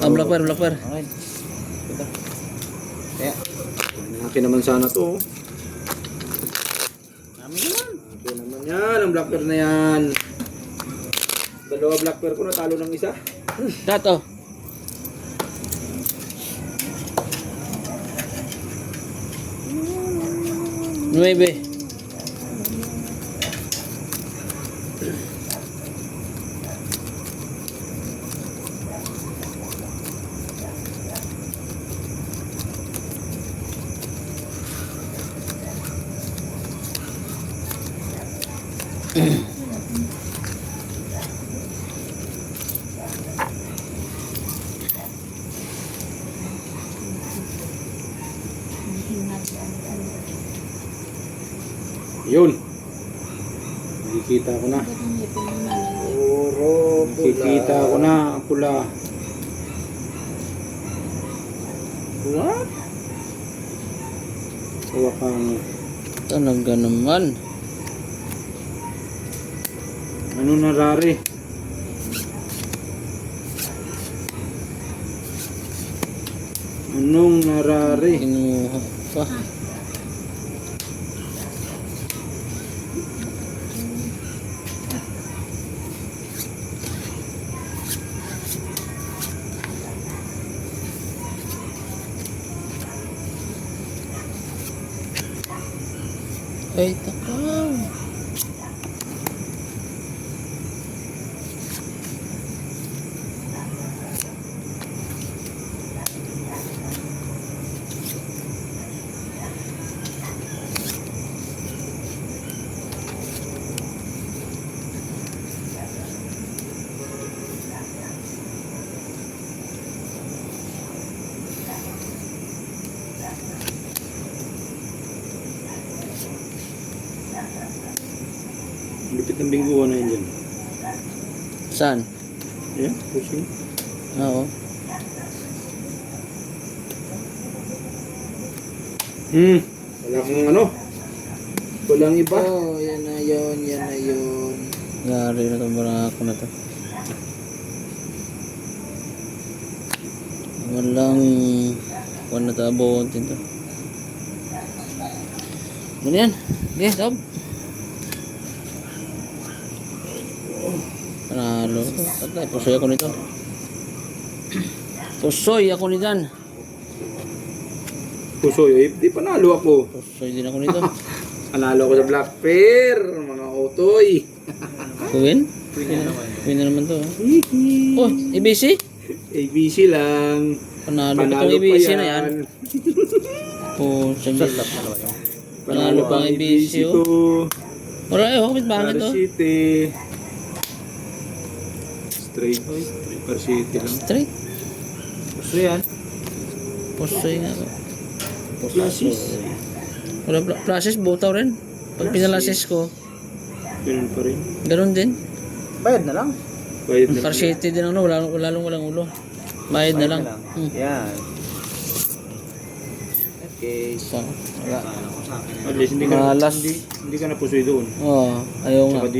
Blackper. Okay. Ito. Kaya. Akin naman sana to. Namin naman. Akin naman yan. Ang black pair na yan. Dalawa black pair ko natalo ng isa. Dato. Nueve. Yun. Nakikita ko na. Puro Nakikita ko na ang pula. What? Wakang Talaga naman. ano narari? Anong narari? Kinuha pa. Ay, takaw. Lupit ng bingguan na yun dyan. Saan? Ayan, pushing. Oo. Wala kang ano. Walang iba. Oh, yan na yun. Gari na to, barako na to. Walang kuwan na to, abontin to. Ano yan? Okay, stop. Panalo. Patay, pusoy ako nito. Pusoy ako nitan. Pusoy, di panalo ako. Pusoy din ako nito. Panalo ako sa black pair. Mga otoy. Kuwin? Kuwin na naman to. Oh, ABC? ABC lang. Panalo pa Panalo itong pa ABC yan. na yan. Pusoy. Panalo pa ang ABC to. oh. Wala eh, kapit bakit to? City. Straight. Per City lang. Straight. Gusto yan. Pusoy nga to. Plasis. Wala process, butaw rin. Pag pinalasis ko, Ganun pa rin. ganun din. Bayad na lang. Bayad na. Parsiete din ano, walang ulo. Bayad na lang. Yan. Okay. So, wala. At least hindi ka, Malas. hindi ka na pusoy doon. Oh, ayaw nga. Saka dito.